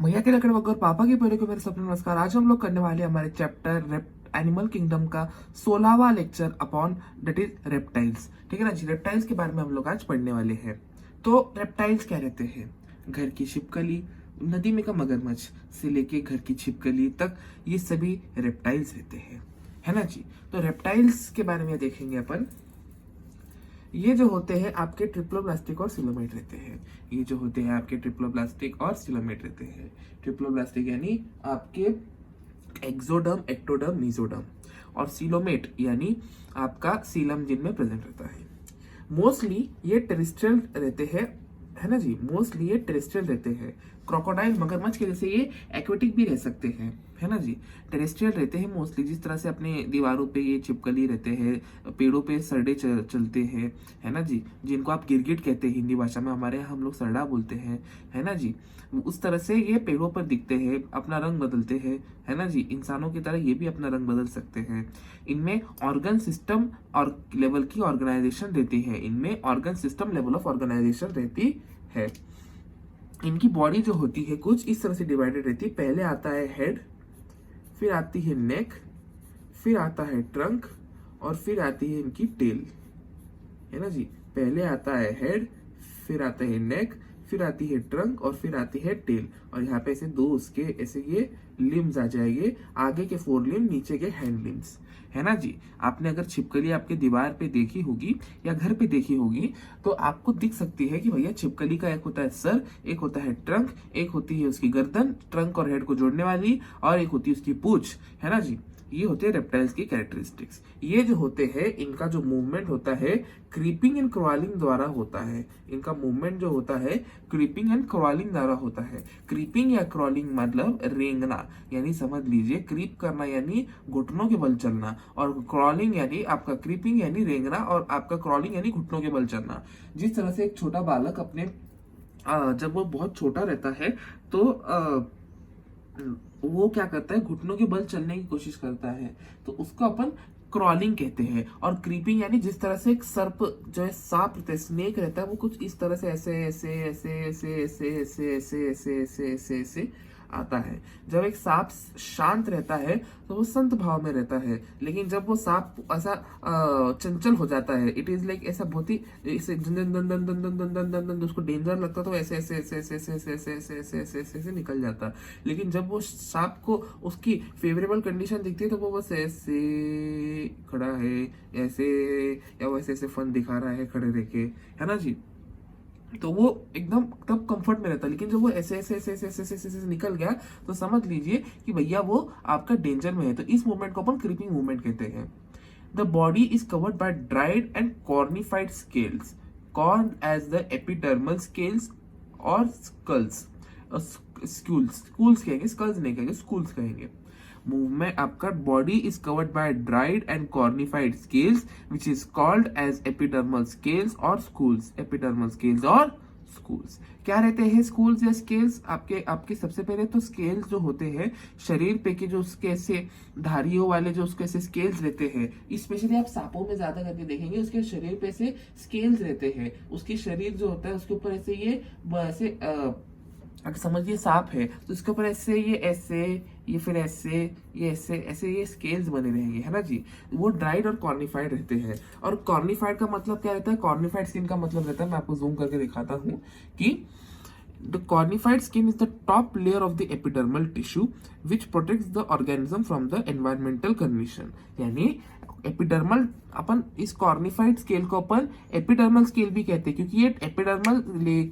भैया के लकड़ वगैरह पापा के पेड़ों के मेरे सपने नमस्कार। आज हम लोग करने वाले हमारे चैप्टर एनिमल किंगडम का 16वां lecture upon that is reptiles. ठीक है ना जी, रेप्टाइल्स के बारे में हम लोग आज पढ़ने वाले हैं। तो रेप्टाइल्स क्या रहते हैं? घर की छिपकली, नदी में का मगरमच्छ से लेके घर की छिपकली तक ये सभी रेप्टाइल्स रहते हैं, है ना जी। तो रेप्टाइल्स के बारे में देखेंगे अपन। ये जो होते हैं आपके ट्रिप्लोब्लास्टिक और सिलोमेट रहते हैं। ये जो होते हैं आपके ट्रिप्लोब्लास्टिक और सिलोमेट रहते हैं। ट्रिप्लोब्लास्टिक यानी आपके एक्सोडर्म, एक्टोडर्म, मीजोडर्म, और सिलोमेट यानी आपका सीलम जिनमें प्रेजेंट रहता है। मोस्टली ये टेरेस्ट्रियल रहते हैं, है ना जी। मोस्टली ये टेरेस्ट्रियल रहते हैं। क्रोकोडाइल, मगरमच्छ के जैसे ये एक्वेटिक भी रह सकते हैं, है ना जी। टेरेस्ट्रियल रहते हैं मोस्टली, जिस तरह से अपने दीवारों पे ये चिपकली रहते हैं, पेड़ों पे सरडे चलते हैं, है ना जी, जिनको आप गिरगिट कहते हैं हिंदी भाषा में, हमारे यहाँ हम लोग सरडा बोलते हैं, है ना जी। उस तरह से ये पेड़ों पर दिखते हैं, अपना रंग बदलते हैं, है ना जी। इंसानों की तरह ये भी अपना रंग बदल सकते हैं। इनमें ऑर्गन सिस्टम और लेवल की ऑर्गेनाइजेशन रहती है। इनमें organ system level of organisation रहती है। इनकी बॉडी जो होती है कुछ इस तरह से डिवाइडेड रहती है। पहले आता है हेड, फिर आती है नेक, फिर आता है ट्रंक, और फिर आती है इनकी टेल, है ना जी। पहले आता है हेड, फिर आता है नेक, फिर आती है ट्रंक, और फिर आती है टेल। और यहाँ पे ऐसे दो उसके ऐसे ये लिम्स आ जाएंगे, आगे के 4 लिम्स, नीचे के हैंड लिम्स, है ना जी। आपने अगर छिपकली आपके दीवार पे देखी होगी या घर पे देखी होगी तो आपको दिख सकती है कि भैया छिपकली का एक होता है सर, एक होता है ट्रंक, एक होती है उसकी गर्दन, ट्रंक और हेड को जोड़ने वाली, और एक होती है उसकी पूंछ, है ना जी। ये होते हैं रेप्टाइल्स की कैरेक्टरिस्टिक्स। ये जो होते हैं इनका जो मूवमेंट होता है क्रीपिंग एंड क्रॉलिंग द्वारा होता है। इनका मूवमेंट जो होता है क्रीपिंग एंड क्रॉलिंग द्वारा होता है। क्रीपिंग या क्रॉलिंग मतलब रेंगना, यानी समझ लीजिए क्रीप करना यानी घुटनों के बल चलना, और क्रॉलिंग यानी आपका क्रीपिंग यानी रेंगना, और आपका क्रॉलिंग यानी घुटनों के बल चलना। जिस तरह से एक छोटा बालक अपने जब वो बहुत छोटा रहता है तो वो क्या करता है, घुटनों के बल चलने की कोशिश करता है, तो उसको अपन क्रॉलिंग कहते हैं। और क्रीपिंग यानी जिस तरह से एक सर्प जो है, सांप रहता है, स्नेक रहता है, वो कुछ इस तरह से ऐसे ऐसे ऐसे ऐसे ऐसे ऐसे ऐसे ऐसे ऐसे ऐसे ऐसे आता है। जब एक सांप शांत रहता है तो वो संत भाव में रहता है, लेकिन जब वो सांप ऐसा चंचल हो जाता है, इट इज लाइक ऐसा बहुत ही ऐसे दन दन दन दन दन दन दन दन दन, उसको डेंजर लगता तो ऐसे ऐसे ऐसे ऐसे ऐसे ऐसे ऐसे ऐसे ऐसे ऐसे ऐसे ऐसे निकल जाता। लेकिन जब वो सांप को उसकी फेवरेबल कंडीशन दिखती है तो वो बस ऐसे खड़ा है, ऐसे, या वो ऐसे ऐसे फन दिखा रहा है खड़े रह के, है ना जी। तो वो एकदम तब कंफर्ट में रहता है। लेकिन जब वो ऐसे ऐसे ऐसे ऐसे ऐसे ऐसे ऐसे निकल गया तो समझ लीजिए कि भैया वो आपका डेंजर में है। तो इस मूवमेंट को अपन क्रीपिंग मूवमेंट कहते हैं। The body is covered by dried and cornified scales called as the epidermal scales और स्कल्स। स्कूल्स, स्कूल्स कहेंगे, स्कल्स नहीं कहेंगे, स्कूल्स कहेंगे। movement आपका body is covered by dried and cornified scales which is called as epidermal scales or schools। epidermal scales और schools क्या रहते हैं? schools या scales आपके सबसे पहले तो scales जो होते हैं शरीर पे के, जो उसके ऐसे धारियों वाले जो उसके ऐसे scales रहते हैं, स्पेशली आप सांपों में ज्यादा करके देखेंगे, उसके शरीर पे ऐसे scales रहते हैं। उसकी शरीर जो होता है उसके ऊपर ऐसे ये ऐसे अगर समझिए सांप है तो इसके ऊपर ऐसे ये फिर ऐसे ये ऐसे ऐसे ये स्केल्स बने रहेंगे, है ना जी। वो ड्राइड और कॉर्निफाइड रहते हैं। और कॉर्निफाइड का मतलब क्या रहता है? कॉर्निफाइड स्किन का मतलब रहता है, मैं आपको जूम करके दिखाता हूँ कि the cornified skin is the top layer of the epidermal tissue which protects the organism from the environmental condition। यानी एपिडर्मल, अपन इस कॉर्निफाइड स्केल को अपन एपिडर्मल स्केल भी कहते हैं, क्योंकि ये एपिडर्मल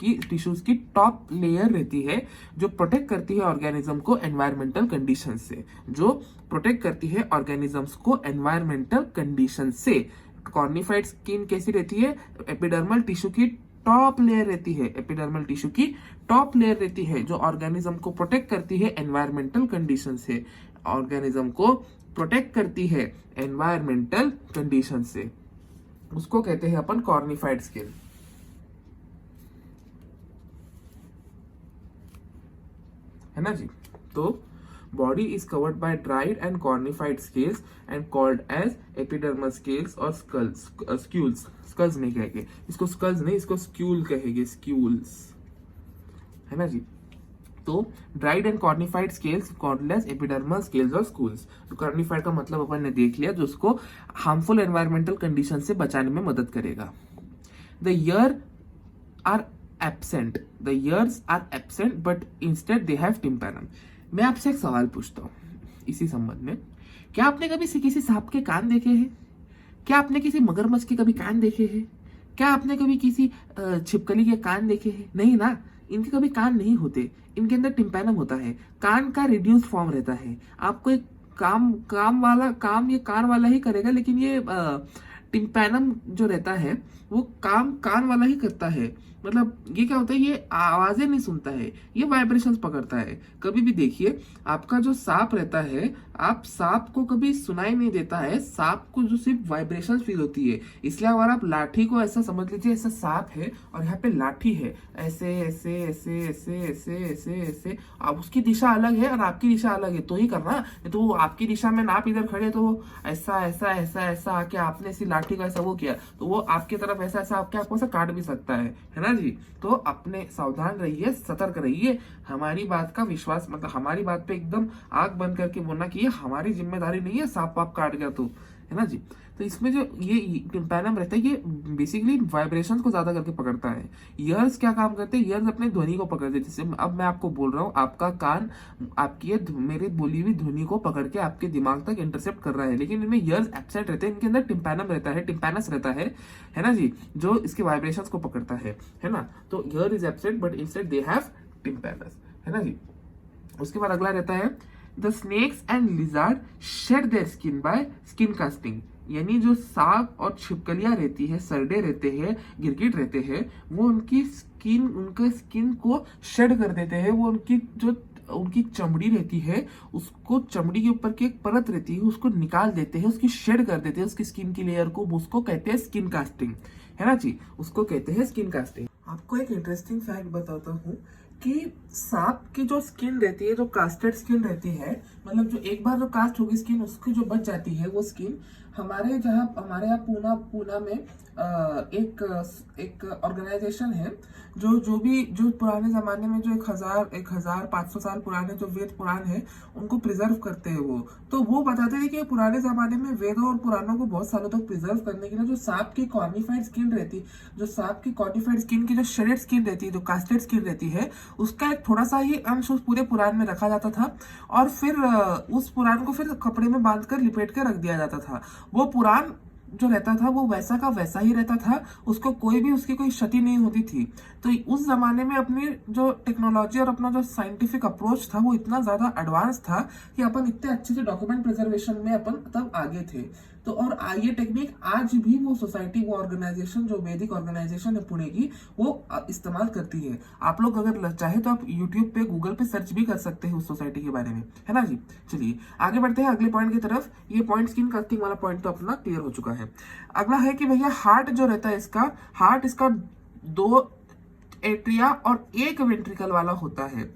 की टिश्यूज की टॉप लेयर रहती है जो प्रोटेक्ट करती है ऑर्गेनिज्म को एनवायरमेंटल कंडीशन से, जो प्रोटेक्ट करती है ऑर्गेनिजम्स को एनवायरमेंटल कंडीशन से। कॉर्निफाइड स्किन कैसी रहती है? एपिडर्मल टिश्यू की टॉप लेयर रहती है। एपिडर्मल टिश्यू की टॉप लेयर रहती है जो ऑर्गेनिज्म को प्रोटेक्ट करती है एनवायरमेंटल कंडीशन से। ऑर्गेनिज्म को प्रोटेक्ट करती है एनवायरमेंटल कंडीशन से, उसको कहते हैं अपन कॉर्निफाइड स्किन, है ना जी। तो body is covered by dried and cornified scales and called as epidermal scales और स्कल्स। स्क्यूल्स, स्कल्स नहीं कहेंगे इसको, स्कल्स नहीं, इसको स्क्यूल कहेंगे, स्क्यूल्स, है ना जी। तो dried and cornified scales, cordless, epidermal scales और स्कूल्स। तो कॉर्निफाइड का मतलब अपन ने देख लिया, जो उसको हार्मफुल एनवायरमेंटल कंडीशन से बचाने में मदद करेगा। The ear are absent, the ears are absent but instead they have tympanum. मैं आपसे एक सवाल पूछता हूँ इसी संबंध में, क्या आपने कभी किसी सांप के कान देखे हैं? क्या आपने किसी मगरमच्छ के कभी कान देखे हैं? क्या आपने कभी किसी छिपकली के कान देखे हैं? नहीं ना, इनके कभी कान नहीं होते, इनके अंदर टिम्पैनम होता है। कान का रिड्यूस फॉर्म रहता है। आपको एक काम ये कान वाला ही करेगा, लेकिन ये टिम्पैनम जो रहता है वो काम कान वाला ही करता है। मतलब ये क्या होता है, ये आवाजें नहीं सुनता है, ये वाइब्रेशंस पकड़ता है। कभी भी देखिए, आपका जो सांप रहता है, आप सांप को कभी सुनाई नहीं देता है, सांप को जो सिर्फ वाइब्रेशंस फील होती है। इसलिए अगर आप लाठी को ऐसा समझ लीजिए, ऐसा सांप है और यहाँ पे लाठी है, ऐसे ऐसे ऐसे ऐसे ऐसे ऐसे ऐसे, आप उसकी दिशा अलग है और आपकी दिशा अलग है तो ही करना। तो वो आपकी दिशा में, आप इधर खड़े तो वो ऐसा ऐसा ऐसा ऐसा आके आपने इसी लाठी का ऐसा वो किया तो वो आपकी तरफ ऐसा ऐसा आपको ऐसा काट भी सकता है ना जी। तो अपने सावधान रहिए, सतर्क रहिए। हमारी बात का विश्वास, मतलब हमारी बात पे एकदम आंख बंद करके बोलना कि ये हमारी जिम्मेदारी नहीं है, सांप वाप काट गया तो, है ना जी। तो इसमें जो ये टिम्पैनम रहता है, ये बेसिकली वाइब्रेशंस को ज्यादा करके पकड़ता है। ईयर्स क्या काम करते हैं? ईयर्स अपने ध्वनि को पकड़ते हैं। जैसे अब मैं आपको बोल रहा हूँ, आपका कान आपकी मेरी बोली हुई ध्वनि को पकड़ के आपके दिमाग तक इंटरसेप्ट कर रहा है, लेकिन इनमें ईयर्स एब्सेंट रहते हैं। इनके अंदर टिम्पैनम रहता है, टिम्पैनस रहता है ना जी, जो इसके वाइब्रेशंस को पकड़ता है ना। तो ear is absent but instead they have tympanum, है ना जी। उसके बाद अगला रहता है the snakes and lizard shed their skin by skin casting. यानी जो सांप और छिपकलियां रहती है, सरडे रहते हैं, गिरगिट रहते हैं, वो उनके स्किन को शेड कर देते हैं। वो उनकी चमड़ी रहती है, उसको चमड़ी के ऊपर की एक परत रहती है, उसको निकाल देते हैं, उसकी शेड कर देते हैं उसकी स्किन की लेयर को। उसको कहते हैं स्किन कास्टिंग, है ना जी, उसको कहते हैं स्किन कास्टिंग। आपको एक इंटरेस्टिंग फैक्ट बताता हूँ कि सांप की जो स्किन रहती है, जो कास्टेड स्किन रहती है, मतलब जो एक बार जो कास्ट होगी स्किन, उसकी जो बच जाती है वो स्किन, हमारे यहाँ पूना में एक ऑर्गेनाइजेशन है जो पुराने जमाने में जो 1500 साल पुराने जो वेद पुराण है उनको प्रिजर्व करते हैं। वो बताते थे कि पुराने जमाने में वेदों और पुराणों को बहुत सालों तक प्रिजर्व करने के लिए जो सांप की कॉर्निफाइड स्किन रहती, जो सांप की कॉर्निफाइड स्किन की जो शेडेड स्किन रहती है, जो कास्टेड स्किन रहती है, उसका एक थोड़ा सा ही अंश उस पूरे पुराण में रखा जाता था और फिर उस पुराण को फिर कपड़े में बांधकर लिपेट कर रख दिया जाता था। वो पुराण जो रहता था वो वैसा का वैसा ही रहता था, उसको उसकी कोई क्षति नहीं होती थी। तो उस जमाने में अपनी जो टेक्नोलॉजी और अपना जो साइंटिफिक अप्रोच था वो इतना ज्यादा एडवांस था कि अपन इतने अच्छे से डॉक्यूमेंट प्रिजर्वेशन में अपन तब आगे थे। तो और ये टेक्निक आज भी वो सोसाइटी, वो ऑर्गेनाइजेशन, जो वैदिक ऑर्गेनाइजेशन है पुणे की, वो इस्तेमाल करती है। आप लोग अगर चाहे तो आप यूट्यूब पे, गूगल पे सर्च भी कर सकते हैं उस सोसाइटी के बारे में, है ना जी। चलिए आगे बढ़ते हैं अगले पॉइंट की तरफ। ये पॉइंट स्किन कास्टिंग वाला पॉइंट तो अपना क्लियर हो चुका है। अगला है कि भैया हार्ट जो रहता है, इसका 2 एट्रिया और 1 वेंट्रिकल वाला होता है।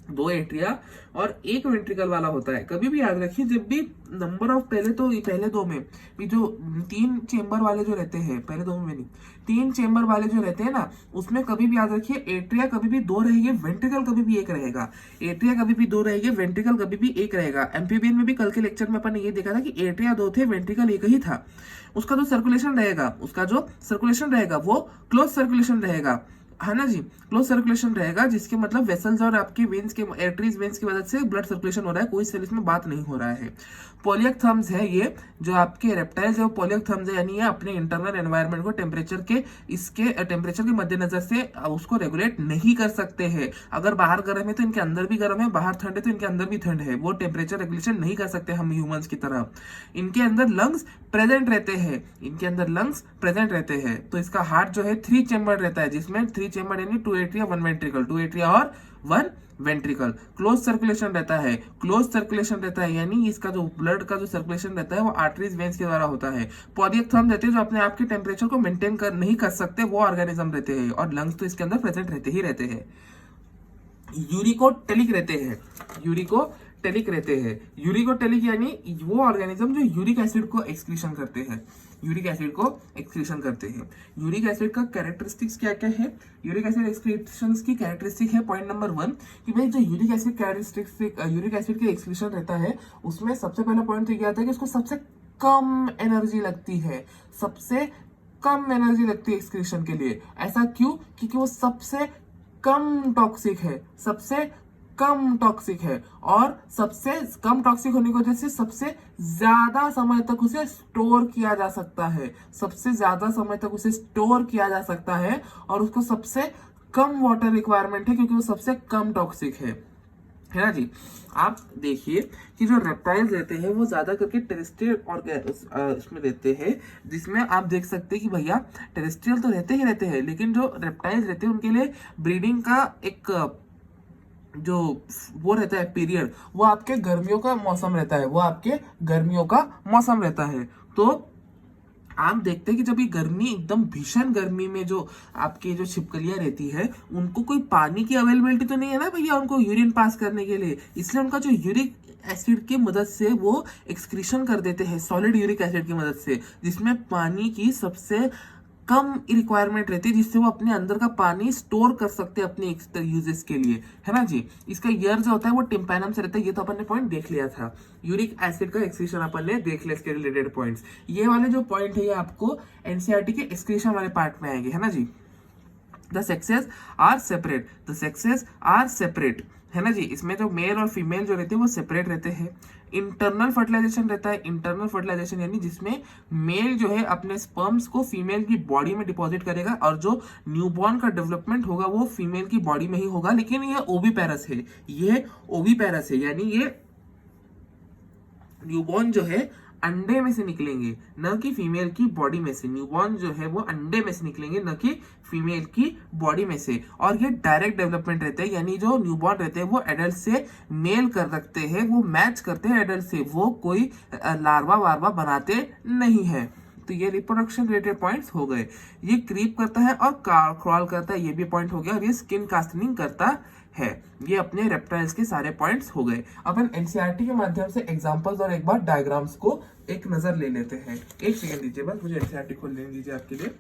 2 एट्रिया और 1 वेंट्रिकल वाला होता है। कभी भी याद रखिए, जब भी नंबर ऑफ पहले 2 में भी जो 3 चेंबर वाले जो रहते हैं, पहले 2 में नहीं, 3 चेंबर वाले जो रहते हैं ना, उसमें कभी भी याद रखिए एट्रिया कभी भी 2 रहेंगे, वेंट्रिकल कभी भी 1 रहेगा। एट्रिया कभी भी 2 रहेंगे, वेंट्रिकल कभी भी 1 रहेगा। एम्फीबियन में भी कल के लेक्चर में अपन ने ये देखा था कि एट्रिया 2 थे, वेंट्रिकल 1 ही था। उसका जो सर्कुलेशन रहेगा वो क्लोज सर्कुलेशन रहेगा, है ना जी, क्लोज सर्कुलेशन रहेगा, जिसके मतलब वेसल्स और आपकी वेन्स के, आर्टरीज वेन्स की मदद से ब्लड सर्कुलेशन हो रहा है, कोई सेल इसमें बात नहीं हो रहा है। पोलियक थम्स है ये, जो आपके रेप्टाइल्स है वो पोलियक थम्स है, यानी ये अपने इंटरनल एनवायरनमेंट को टेम्परेचर के मद्देनजर से उसको रेगुलेट नहीं कर सकते हैं। अगर बाहर गर्म है तो इनके अंदर भी गर्म है, बाहर ठंड है तो इनके अंदर भी ठंड है। वो टेम्परेचर रेगुलेशन नहीं कर सकते हम ह्यूमंस की तरह। इनके अंदर लंग्स प्रेजेंट रहते हैं, तो इसका हार्ट जो है 3 चेंबर रहता है, जिसमें 3 चेंबर यानी 2 एट्रिया 1 वेंट्रिकल, 2 एट्रिया और 1 वेंट्रिकल। क्लोज सर्कुलेशन रहता है, यानी इसका जो ब्लड का जो सर्कुलेशन रहता है वो आर्टरीज वेन्स के द्वारा होता है। पोलियक थम्स रहते हैं, जो अपने आप के टेम्परेचर को मेंटेन नहीं कर सकते, वो ऑर्गेनिज्म रहते हैं, और लंग्स तो इसके अंदर प्रेजेंट रहते हैं। यूरिकोटेलिक टेलिक रहते हैं। यूरिक और टेलिक यानी वो ऑर्गेनिज्म जो यूरिक एसिड को एक्सक्रीशन करते हैं, यूरिक एसिड को एक्सक्रीशन करते हैं। यूरिक एसिड का कैरेक्टरिस्टिक्स क्या क्या है? यूरिक एसिड एक्सक्रीशन की कैरेक्टरिस्टिक है पॉइंट नंबर 1 कि भाई जो uric acid characteristic uric acid के एक्सक्रीशन रहता है उसमें सबसे पहला पॉइंट तो ये आता है कि उसको सबसे कम एनर्जी लगती है, सबसे कम एनर्जी लगती है एक्सक्रीशन के लिए। ऐसा क्यों? क्योंकि वो सबसे कम टॉक्सिक है, सबसे कम टॉक्सिक है, और सबसे कम टॉक्सिक होने की वजह से सबसे ज्यादा समय तक उसे स्टोर किया जा सकता है, सबसे ज्यादा समय तक उसे स्टोर किया जा सकता है, और उसको सबसे कम वाटर रिक्वायरमेंट है क्योंकि वो सबसे कम टॉक्सिक है ना जी। आप देखिए कि जो रेप्टाइल्स रहते हैं वो ज्यादा करके टेरेस्ट्रियल और इसमें रहते हैं, जिसमें आप देख सकते हैं कि भैया टेरेस्ट्रियल तो रहते ही रहते हैं, लेकिन जो रेप्टाइल्स रहते हैं उनके लिए ब्रीडिंग का एक जो वो रहता है पीरियड, वो आपके गर्मियों का मौसम रहता है, वो आपके गर्मियों का मौसम रहता है। तो आप देखते हैं कि जब ये गर्मी एकदम भीषण गर्मी में जो आपके जो छिपकलियां रहती है उनको कोई पानी की अवेलेबिलिटी तो नहीं है ना भैया उनको यूरिन पास करने के लिए, इसलिए उनका जो यूरिक एसिड की मदद से वो एक्सक्रीशन कर देते हैं, सॉलिड यूरिक एसिड की मदद से, जिसमें पानी की सबसे कम रिक्वायरमेंट रहती है, जिससे वो अपने अंदर का पानी स्टोर कर सकते हैं अपने यूजेस के लिए, है ना जी। इसका ईयर जो होता है वो टिम्पैनम से रहता है, ये तो अपन ने पॉइंट देख लिया था। यूरिक एसिड का एक्सक्रीशन अपन ने देख लिया, इसके रिलेटेड पॉइंट्स। ये वाले जो पॉइंट है ये आपको एनसीईआरटी के एक्सक्रीशन वाले पार्ट में आएंगे, है ना जी। The sexes are separate, the sexes are separate, है ना जी। इसमें जो मेल और फीमेल जो रहते हैं वो सेपरेट रहते हैं। इंटरनल फर्टिलाइजेशन रहता है, इंटरनल फर्टिलाइजेशन यानी जिसमें मेल जो है अपने स्पर्म्स को फीमेल की बॉडी में डिपॉजिट करेगा, और जो न्यूबॉर्न का डेवलपमेंट होगा वो फीमेल की बॉडी में ही होगा, लेकिन ये ओविपेरस है, ये ओविपेरस है, यानी ये न्यूबॉर्न जो है अंडे में से निकलेंगे, न कि फीमेल की बॉडी में से। न्यूबॉर्न जो है वो अंडे में से निकलेंगे, न कि फीमेल की बॉडी में से। और ये डायरेक्ट डेवलपमेंट रहते हैं, यानी जो न्यूबॉर्न रहते हैं वो एडल्ट से मेल कर रखते हैं, वो मैच करते हैं एडल्ट से, वो कोई लार्वा वार्वा बनाते नहीं है। तो ये रिप्रोडक्शन रिलेटेड पॉइंट्स हो गए। ये क्रीप करता है और क्रॉल करता है, ये भी पॉइंट हो गया। और ये स्किन कास्टिंग करता है। ये अपने रेप्टाइल्स के सारे पॉइंट्स हो गए। अपन एनसीईआरटी के माध्यम से एग्जांपल्स और एक बार डायग्राम्स को एक नजर ले लेते हैं। एक सेकंड दीजिए, बस मुझे एनसीईआरटी खोल लेने दीजिए आपके लिए।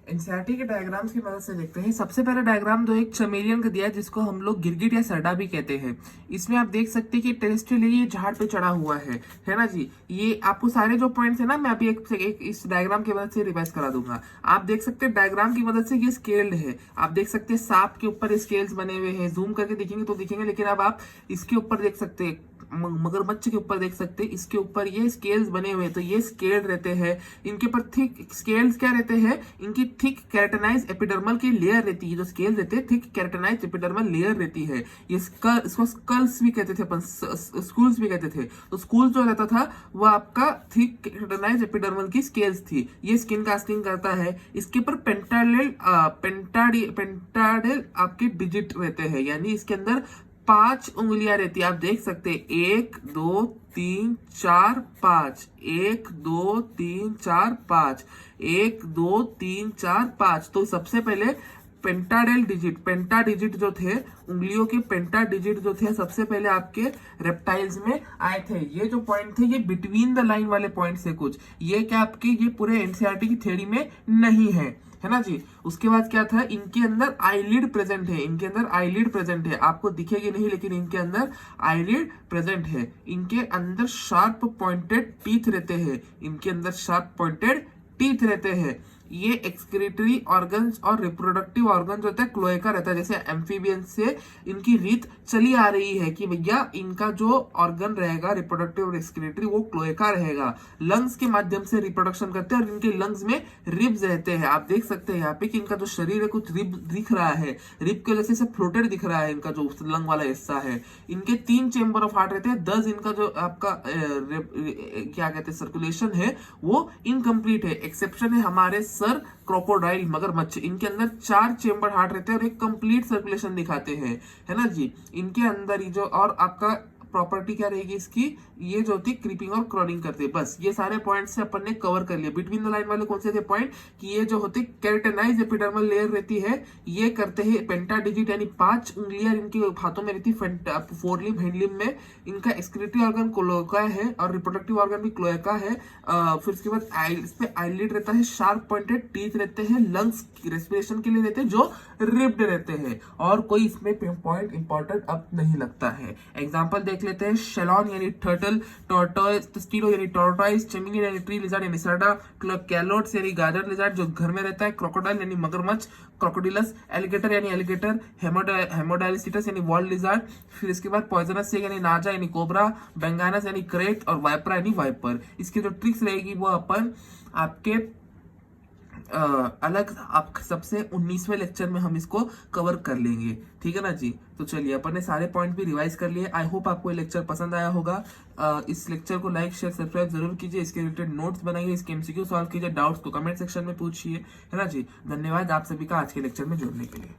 एनसीईआरटी के डायग्राम्स की मदद से देखते हैं। सबसे पहला डायग्राम जो एक चमेलियन का दिया है, जिसको हम लोग गिरगिट या सरडा भी कहते हैं। इसमें आप देख सकते हैं कि टेरेस्ट्रियल ये झाड़ पे चढ़ा हुआ है ना जी। ये आपको सारे जो पॉइंट्स है ना, मैं अभी एक इस डायग्राम की मदद से रिवाइज करा दूंगा। आप देख सकते हैं डायग्राम की मदद से ये स्केल्ड है। आप देख सकते हैं सांप के ऊपर स्केल्स बने हुए हैं, जूम करके देखेंगे तो दिखेंगे, लेकिन अब आप इसके ऊपर देख सकते हैं, मगरमच्छ के ऊपर देख सकते हैं, इसके ऊपर ये स्केल्स बने हुए हैं, तो ये स्केल्ड रहते हैं। इनके ऊपर थिक स्केल्स क्या रहते हैं, इनकी थिक केराटिनाइज एपिडर्मल की लेयर रहती है। जो स्केल्स रहते हैं थिक केराटिनाइज एपिडर्मल लेयर रहती है। ये इसको स्कल्स भी कहते थे अपन, स्कूल्स भी कहते थे। तो स्कूल जो रहता था वो आपका थिक केराटिनाइज एपिडर्मल की स्केल्स थी। ये स्किन कास्टिंग करता है। इसके ऊपर पेंटाडेल आपके डिजिट रहते हैं, यानी इसके अंदर 5 उंगलियां रहती है। आप देख सकते हैं 1 2 3 4 5, 1 2 3 4 5, 1 2 3 4 5। तो सबसे पहले पेंटा डिजिट जो थे, उंगलियों के पेंटा डिजिट जो थे सबसे पहले आपके रेप्टाइल्स में आए थे। ये जो पॉइंट थे ये बिटवीन द लाइन वाले पॉइंट से कुछ, ये क्या आपके ये पूरे एनसीईआरटी की थ्योरी में नहीं है ना जी। उसके बाद क्या था, इनके अंदर आईलिड प्रेजेंट है, इनके अंदर आईलिड प्रेजेंट है। आपको दिखेगी नहीं, लेकिन इनके अंदर आईलिड प्रेजेंट है। इनके अंदर शार्प पॉइंटेड टीथ रहते हैं, इनके अंदर शार्प पॉइंटेड टीथ रहते हैं। ये एक्सक्रीटरी ऑर्गन्स और रिप्रोडक्टिव ऑर्गन जो होता है क्लोएका रहता है। जैसे एम्फीबियन से इनकी रीत चली आ रही है कि भैया इनका जो ऑर्गन रहेगा रिप्रोडक्टिव और एक्सक्रीटरी वो क्लोएका रहेगा। लंग्स के माध्यम से रिप्रोडक्शन करते हैं, और इनके लंग्स में रिब्स रहते हैं। आप देख सकते हैं यहाँ पे कि इनका जो शरीर है कुछ रिब दिख रहा है, रिब के वजह से फ्लोटेड दिख रहा है इनका जो लंग वाला हिस्सा है। इनके 3 चेंबर ऑफ हार्ट रहते हैं। 10 इनका जो आपका क्या कहते हैं सर्कुलेशन है वो इनकम्प्लीट है। एक्सेप्शन है हमारे सर क्रोकोडाइल मगरमच्छ, इनके अंदर 4 चेंबर हार्ट रहते हैं और एक कंप्लीट सर्कुलेशन दिखाते हैं, है ना जी। इनके अंदर ही जो और आपका प्रॉपर्टी क्या रहेगी इसकी, ये जो होती है क्रीपिंग और क्रॉलिंग करते हैं। बस ये सारे पॉइंट से अपन ने कवर कर लिया। बिटवीन द लाइन वाले कौन से थे पॉइंट, कि ये जो होते केराटिनाइज एपिडर्मल लेयर रहती है, ये करते हैं पेंटा डिजिट यानी 5 उंगलियां इनके हाथों में रहती है, फोरलिम हैंडलिम में। इनका एक्सक्रीटरी ऑर्गन क्लोएका है और रिप्रोडक्टिव ऑर्गन भी क्लोएका है। फिर उसके बाद इस पे आईलिड रहता है, शार्प पॉइंटेड टीथ रहते हैं, लंग्स रेस्पिरेशन के लिए रहते हैं जो रिब्ड रहते हैं, और कोई इसमें पॉइंट इंपॉर्टेंट अब नहीं लगता है। एग्जांपल देख लेते हैं, शेलॉन यानी टर्टल, टॉर्टोइज, स्टीलो यानी टॉर्टोइज, चेमिनी यानी ट्री लिजार्ड यानी सरडा, कैलोट्स यानी गाजर लिजार्ड जो घर में रहता है, क्रोकोडाइल यानी मगरमच्छ, क्रोकोडिलस, एलिगेटर यानी एलिगेटर, हेमोडाइलिसिटस यानी वॉल लिजार्ड। फिर इसके बाद पॉइजनस स्नेक यानी नाजा यानी कोबरा, बेंगानस यानी क्रेट, और वाइपरा यानी वाइपर। इसकी जो ट्रिक्स रहेगी वो अपन आपके अलग आप सबसे 19वें लेक्चर में हम इसको कवर कर लेंगे, ठीक है ना जी। तो चलिए अपन ने सारे पॉइंट भी रिवाइज कर लिए। आई होप आपको ये लेक्चर पसंद आया होगा। इस लेक्चर को लाइक शेयर सब्सक्राइब जरूर कीजिए। इसके रिलेटेड नोट्स बनाइए, इसके एमसीक्यू सॉल्व कीजिए, डाउट्स को कमेंट सेक्शन में पूछिए, है ना जी। धन्यवाद आप सभी का आज के लेक्चर में जुड़ने के लिए।